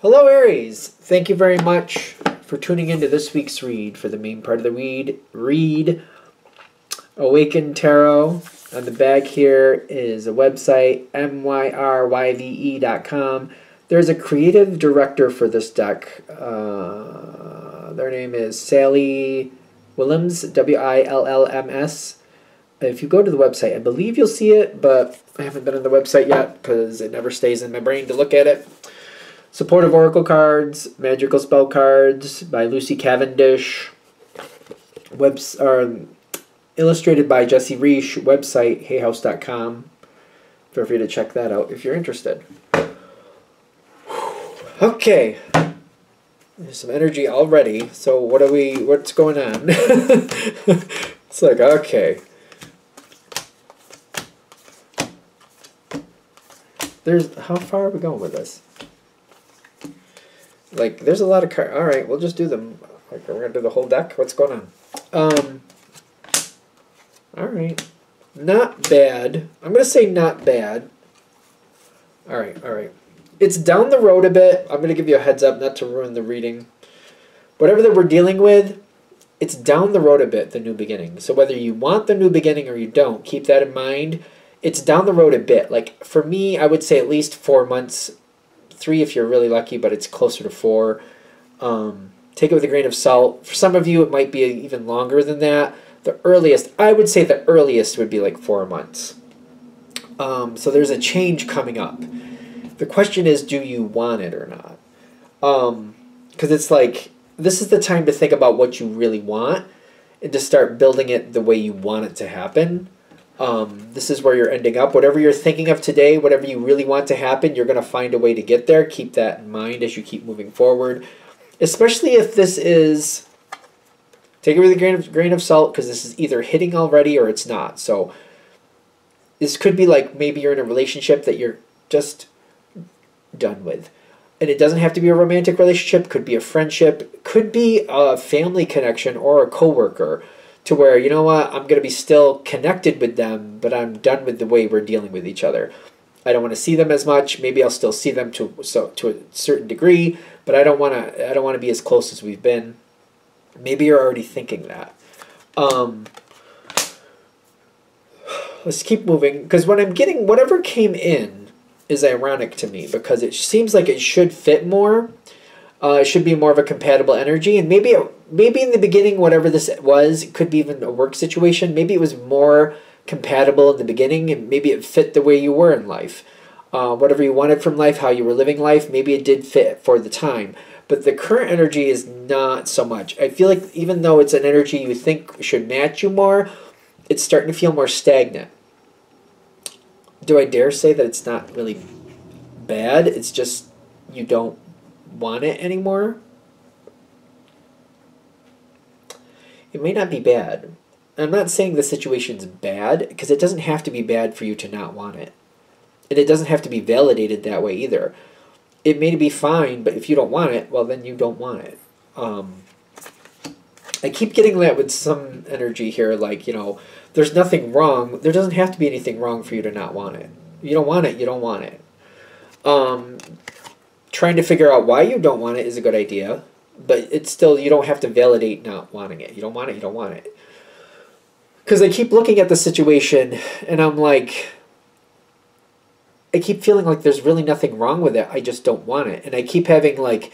Hello, Aries. Thank you very much for tuning into this week's read. For the main part of the read Awaken Tarot. On the back here is a website, myryve.com. There's a creative director for this deck. Their name is Sally Willems, Willms. If you go to the website, I believe you'll see it, but I haven't been on the website yet because it never stays in my brain to look at it. Supportive Oracle cards, Magical Spell cards by Lucy Cavendish. Illustrated by Jesse Reish. Website, hayhouse.com. Feel free to check that out if you're interested. Okay. There's some energy already. So what's going on? It's like, okay. How far are we going with this? Like, there's a lot of cards. All right, we'll just do them. Like, we're going to do the whole deck? What's going on? All right. Not bad. I'm going to say not bad. All right. It's down the road a bit. I'm going to give you a heads up not to ruin the reading. Whatever that we're dealing with, it's down the road a bit, the new beginning. So whether you want the new beginning or you don't, keep that in mind. It's down the road a bit. Like, for me, I would say at least 4 months. 3 if you're really lucky, but it's closer to 4. Take it with a grain of salt. For some of you, it might be even longer than that. The earliest, I would say the earliest would be like 4 months. So there's a change coming up. The question is, do you want it or not? Because it's like, this is the time to think about what you really want and to start building it the way you want it to happen. This is where you're ending up. Whatever you're thinking of today, whatever you really want to happen, you're going to find a way to get there. Keep that in mind as you keep moving forward. Especially if this is, take it with a grain of salt, because this is either hitting already or it's not. So this could be like maybe you're in a relationship that you're just done with. And it doesn't have to be a romantic relationship. Could be a friendship. Could be a family connection or a coworker. To where, you know what, I'm going to be still connected with them, but I'm done with the way we're dealing with each other. I don't want to see them as much. Maybe I'll still see them to a certain degree, but I don't want to be as close as we've been. Maybe you're already thinking that. Let's keep moving, because when I'm getting whatever came in is ironic to me, because it seems like it should fit more. It should be more of a compatible energy, and maybe in the beginning, whatever this was, it could be even a work situation. Maybe it was more compatible in the beginning, and maybe it fit the way you were in life. Whatever you wanted from life, how you were living life, maybe it did fit for the time. But the current energy is not so much. I feel like even though it's an energy you think should match you more, it's starting to feel more stagnant. Do I dare say that it's not really bad? It's just you don't want it anymore? It may not be bad. I'm not saying the situation's bad, because it doesn't have to be bad for you to not want it. And it doesn't have to be validated that way either. It may be fine, but if you don't want it, well, then you don't want it. I keep getting that with some energy here, like, you know, there's nothing wrong. There doesn't have to be anything wrong for you to not want it. You don't want it, you don't want it. Trying to figure out why you don't want it is a good idea, but it's still, you don't have to validate not wanting it. You don't want it, you don't want it. Because I keep looking at the situation, and I'm like, I keep feeling like there's really nothing wrong with it. I just don't want it. And I keep having like,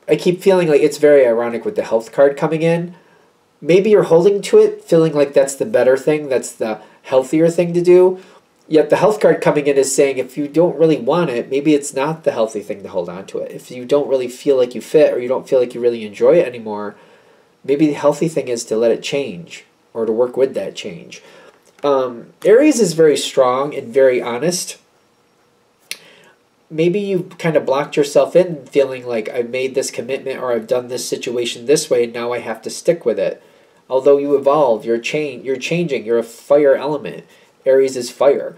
I keep feeling like it's very ironic with the health card coming in. Maybe you're holding to it, feeling like that's the better thing, that's the healthier thing to do. Yet the health card coming in is saying if you don't really want it, maybe it's not the healthy thing to hold on to it. If you don't really feel like you fit, or you don't feel like you really enjoy it anymore, maybe the healthy thing is to let it change, or to work with that change. Aries is very strong and very honest. Maybe you kind of blocked yourself in feeling like I've made this commitment, or I've done this situation this way, and now I have to stick with it. Although you evolve, you're changing, you're a fire element. Aries is fire.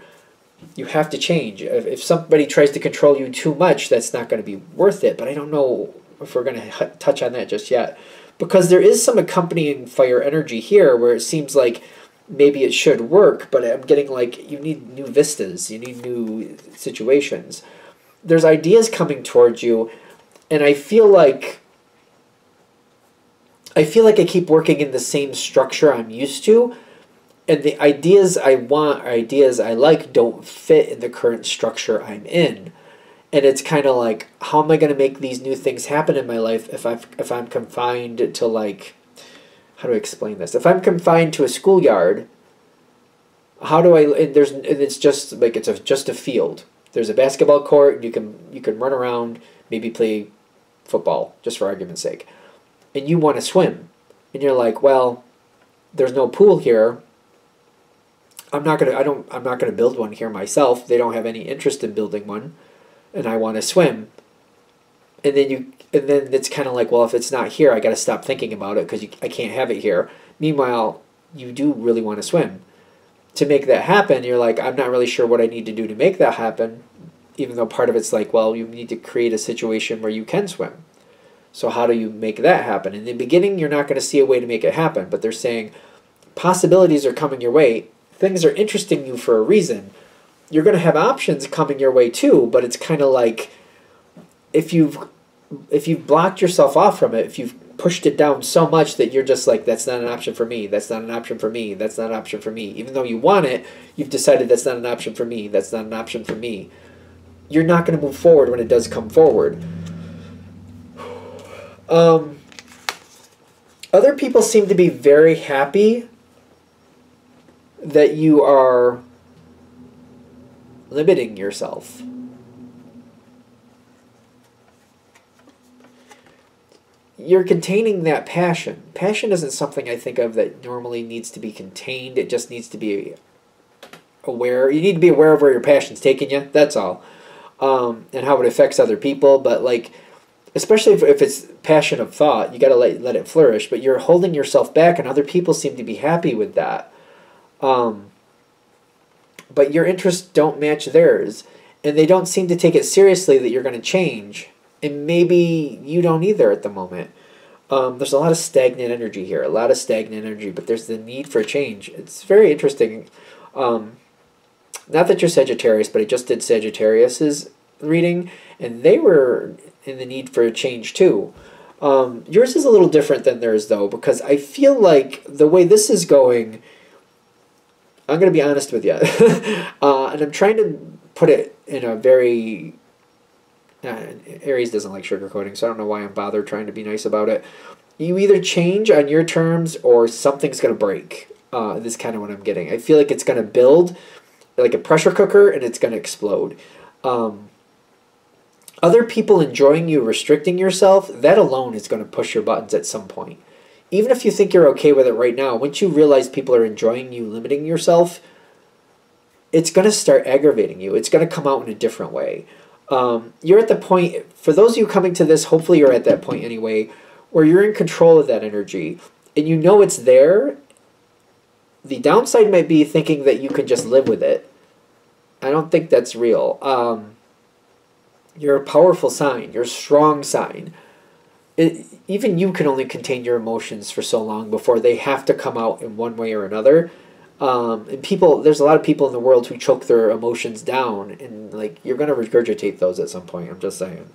You have to change. If somebody tries to control you too much, that's not going to be worth it. But I don't know if we're going to touch on that just yet. Because there is some accompanying fire energy here where it seems like maybe it should work, but I'm getting like you need new vistas, you need new situations. There's ideas coming towards you, And I feel like I keep working in the same structure I'm used to, and the ideas I want or ideas I like don't fit in the current structure I'm in. And it's kind of like, how am I going to make these new things happen in my life if I'm confined to, like, how do I explain this? If I'm confined to a schoolyard, how do I? And it's just like just a field. There's a basketball court, and you can run around, maybe play football, just for argument's sake. And you want to swim, and you're like, well, there's no pool here. I'm not gonna build one here myself. They don't have any interest in building one, and I want to swim. And then it's kind of like, well, if it's not here, I got to stop thinking about it because I can't have it here. Meanwhile, you do really want to swim. To make that happen, you're like, I'm not really sure what I need to do to make that happen, even though part of it's like, well, you need to create a situation where you can swim. So how do you make that happen? In the beginning, you're not going to see a way to make it happen, but they're saying possibilities are coming your way. Things are interesting you for a reason. You're going to have options coming your way too, but it's kind of like if you've blocked yourself off from it, if you've pushed it down so much that you're just like, that's not an option for me, that's not an option for me, that's not an option for me. Even though you want it, you've decided that's not an option for me, that's not an option for me. You're not going to move forward when it does come forward. Other people seem to be very happy that you are limiting yourself. You're containing that passion. Passion isn't something I think of that normally needs to be contained. It just needs to be aware. You need to be aware of where your passion's taking you. That's all. And how it affects other people. But like, especially if it's passion of thought, you got to let it flourish. But you're holding yourself back, and other people seem to be happy with that. But your interests don't match theirs, and they don't seem to take it seriously that you're going to change. And maybe you don't either at the moment. There's a lot of stagnant energy here, but there's the need for change. It's very interesting. Not that you're Sagittarius, but I just did Sagittarius's reading, and they were in the need for a change too. Yours is a little different than theirs, though, because I feel like the way this is going, I'm going to be honest with you, and I'm trying to put it in a very... Aries doesn't like sugarcoating, so I don't know why I'm bothered trying to be nice about it. You either change on your terms or something's going to break. This is kind of what I'm getting. I feel like it's going to build like a pressure cooker and it's going to explode. Other people enjoying you restricting yourself, that alone is going to push your buttons at some point. Even if you think you're okay with it right now, once you realize people are enjoying you limiting yourself, it's going to start aggravating you. It's going to come out in a different way. You're at the point, for those of you coming to this, hopefully you're at that point anyway, where you're in control of that energy, and you know it's there. The downside might be thinking that you can just live with it. I don't think that's real. You're a powerful sign. You're a strong sign. Even you can only contain your emotions for so long before they have to come out in one way or another. And there's a lot of people in the world who choke their emotions down, and like you're gonna regurgitate those at some point. I'm just saying.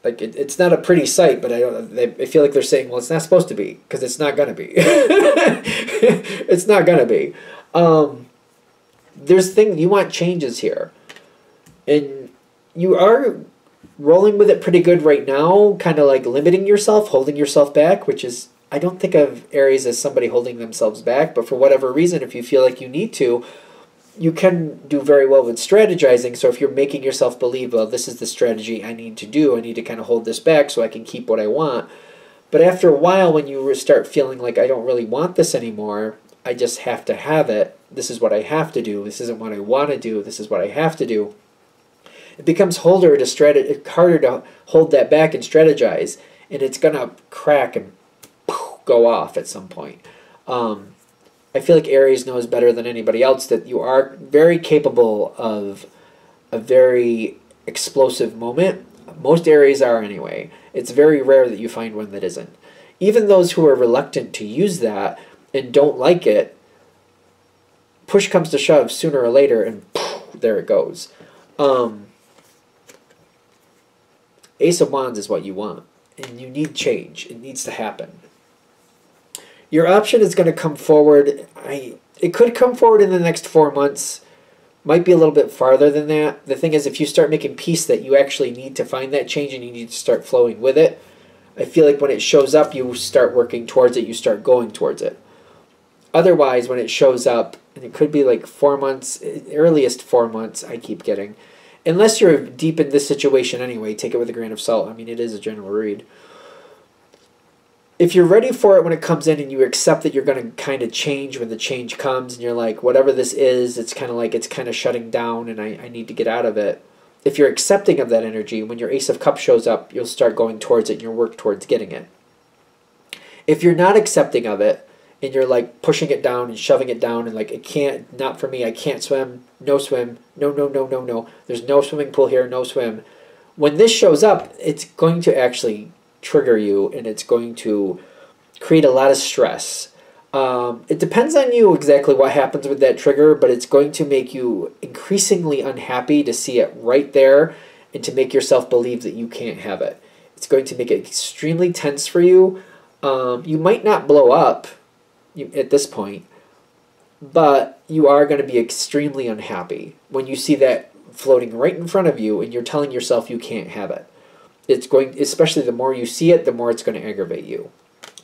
Like it's not a pretty sight, but I feel like they're saying, well, it's not supposed to be because it's not gonna be. It's not gonna be. You want changes here, and you are rolling with it pretty good right now. Kind of like limiting yourself, holding yourself back, which is. I don't think of Aries as somebody holding themselves back, but for whatever reason, if you feel like you need to, you can do very well with strategizing. So if you're making yourself believe, well, this is the strategy I need to do, I need to kind of hold this back so I can keep what I want. But after a while, when you start feeling like I don't really want this anymore, I just have to have it, this is what I have to do, this isn't what I want to do, this is what I have to do, it becomes harder to hold that back and strategize, and it's going to crack and go off at some point. I feel like Aries knows better than anybody else that you are very capable of a very explosive moment. Most Aries are anyway. It's very rare that you find one that isn't. Even those who are reluctant to use that and don't like it, push comes to shove sooner or later and there it goes. Ace of Wands is what you want, and you need change. It needs to happen. Your option is going to come forward. It could come forward in the next 4 months. Might be a little bit farther than that. The thing is, if you start making peace that you actually need to find that change and you need to start flowing with it, I feel like when it shows up, you start working towards it, you start going towards it. Otherwise, when it shows up, and it could be like 4 months, earliest 4 months, I keep getting. Unless you're deep in this situation anyway, take it with a grain of salt. I mean, it is a general read. If you're ready for it when it comes in and you accept that you're going to kind of change when the change comes and you're like, whatever this is, it's kind of like it's kind of shutting down and I need to get out of it. If you're accepting of that energy, when your Ace of Cups shows up, you'll start going towards it and you'll work towards getting it. If you're not accepting of it and you're like pushing it down and shoving it down and like, it can't, not for me, I can't swim, no, no, there's no swimming pool here, no swim. When this shows up, it's going to actually trigger you and it's going to create a lot of stress. It depends on you exactly what happens with that trigger, but it's going to make you increasingly unhappy to see it right there and to make yourself believe that you can't have it. It's going to make it extremely tense for you. You might not blow up at this point, but you are going to be extremely unhappy when you see that floating right in front of you and you're telling yourself you can't have it. It's going, especially the more you see it, the more it's going to aggravate you.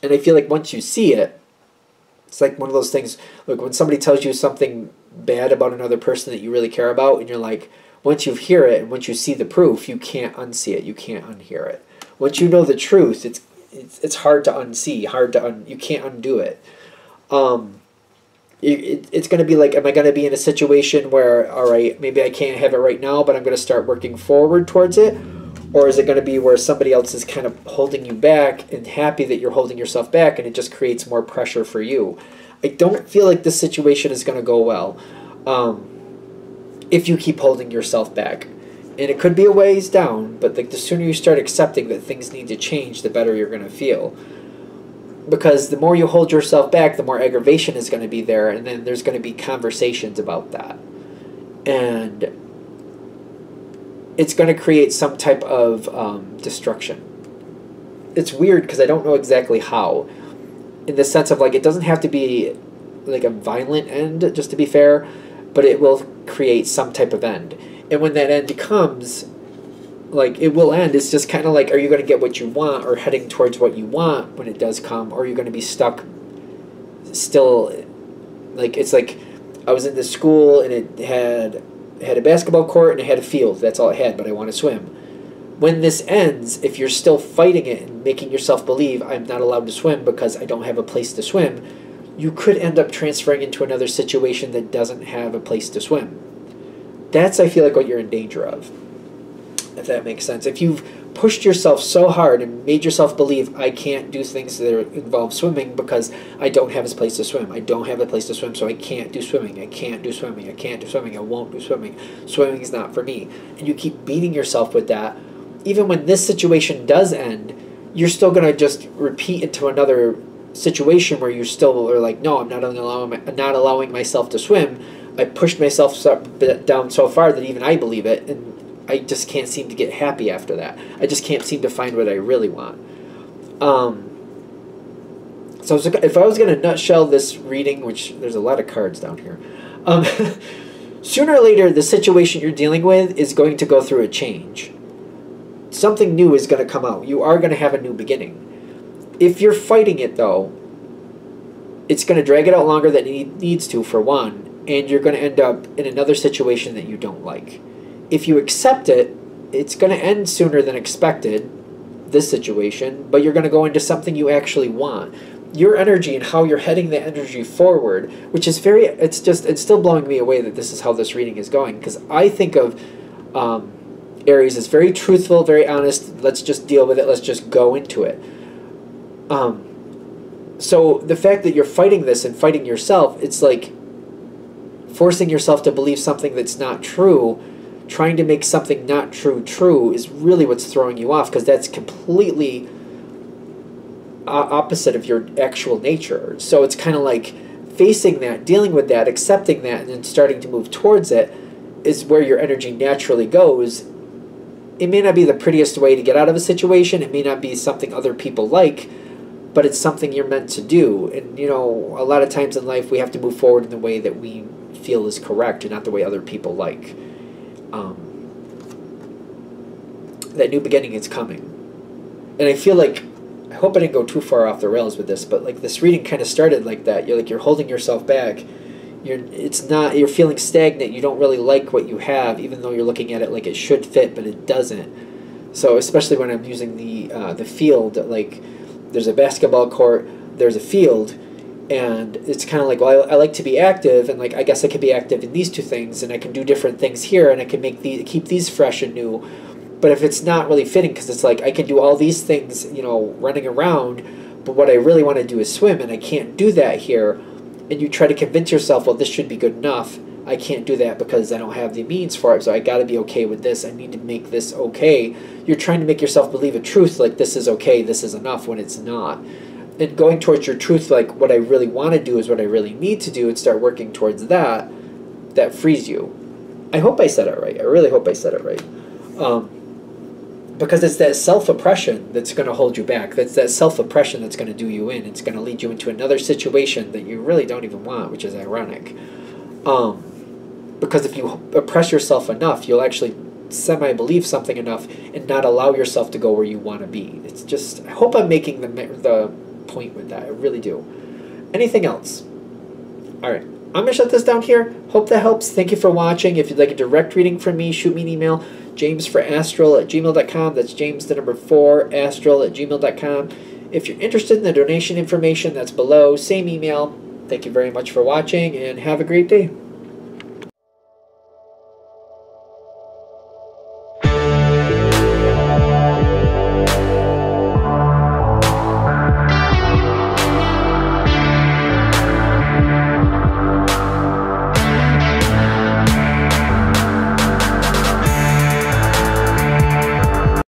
And I feel like once you see it, it's like one of those things, like when somebody tells you something bad about another person that you really care about, and you're like, once you hear it and once you see the proof, you can't unsee it, you can't unhear it. Once you know the truth, it's hard to unsee, you can't undo it. It's going to be like, am I going to be in a situation where, all right, maybe I can't have it right now, but I'm going to start working forward towards it? Or is it going to be where somebody else is kind of holding you back and happy that you're holding yourself back and it just creates more pressure for you? I don't feel like this situation is going to go well if you keep holding yourself back. And it could be a ways down, but like the sooner you start accepting that things need to change, the better you're going to feel. Because the more you hold yourself back, the more aggravation is going to be there, and then there's going to be conversations about that. And it's going to create some type of destruction. It's weird because I don't know exactly how. In the sense of like, it doesn't have to be like a violent end, just to be fair, but it will create some type of end. And when that end comes, like it will end, it's just kind of like, are you going to get what you want or heading towards what you want when it does come, or are you going to be stuck still? Like, it's like I was in this school and it had a basketball court and it had a field. That's all it had, but I want to swim. When this ends, if you're still fighting it and making yourself believe I'm not allowed to swim because I don't have a place to swim, you could end up transferring into another situation that doesn't have a place to swim. That's, I feel like, what you're in danger of, if that makes sense. If you've pushed yourself so hard and made yourself believe I can't do things that involve swimming because I don't have a place to swim. I don't have a place to swim, so I can't do swimming. I can't do swimming. I can't do swimming. I won't do swimming. Swimming is not for me. And you keep beating yourself with that. Even when this situation does end, you're still going to just repeat into another situation where you still are like, no, I'm not allowing myself to swim. I pushed myself down so far that even I believe it, and I just can't seem to get happy after that. I just can't seem to find what I really want. So if I was going to nutshell this reading, which there's a lot of cards down here, sooner or later the situation you're dealing with is going to go through a change. Something new is going to come out. You are going to have a new beginning. If you're fighting it, though, it's going to drag it out longer than it needs to, for one, and you're going to end up in another situation that you don't like. If you accept it, it's going to end sooner than expected, this situation, but you're going to go into something you actually want. Your energy and how you're heading the energy forward, which is it's still blowing me away that this is how this reading is going, because I think of Aries as very truthful, very honest, let's just deal with it, let's just go into it. So the fact that you're fighting this and fighting yourself, it's like forcing yourself to believe something that's not true. Trying to make something not true is really what's throwing you off, because that's completely opposite of your actual nature. So it's kind of like facing that, dealing with that, accepting that, and then starting to move towards it is where your energy naturally goes. it may not be the prettiest way to get out of a situation. It may not be something other people like, but it's something you're meant to do. And, you know, a lot of times in life we have to move forward in the way that we feel is correct and not the way other people like. That new beginning is coming. And I feel like, I hope I didn't go too far off the rails with this, but like this reading kind of started like that. You're holding yourself back. You're feeling stagnant. You don't really like what you have, even though you're looking at it like it should fit, but it doesn't. So especially when I'm using the field, like there's a basketball court, there's a field, and it's kind of like, well, I like to be active, and like I guess I could be active in these two things, and I can do different things here, and I can keep these fresh and new. But if it's not really fitting, because it's like I can do all these things, you know, running around, but what I really want to do is swim, and I can't do that here. And you try to convince yourself, well, this should be good enough. I can't do that because I don't have the means for it, so I got to be okay with this. I need to make this okay. You're trying to make yourself believe a truth like this is okay, this is enough, when it's not. And going towards your truth, like what I really want to do is what I really need to do, and start working towards that, that frees you. I hope I said it right. I really hope I said it right. Because it's that self-oppression that's going to hold you back. That's that self-oppression that's going to do you in. It's going to lead you into another situation that you really don't even want, which is ironic. Because if you oppress yourself enough, you'll actually semi-believe something enough and not allow yourself to go where you want to be. It's just, I hope I'm making the point with that. I really do. Anything else? All right. I'm going to shut this down here. Hope that helps. Thank you for watching. If you'd like a direct reading from me, shoot me an email. jamesforastral@gmail.com. That's James, the number 4, astral@gmail.com. If you're interested in the donation information, that's below. Same email. Thank you very much for watching, and have a great day.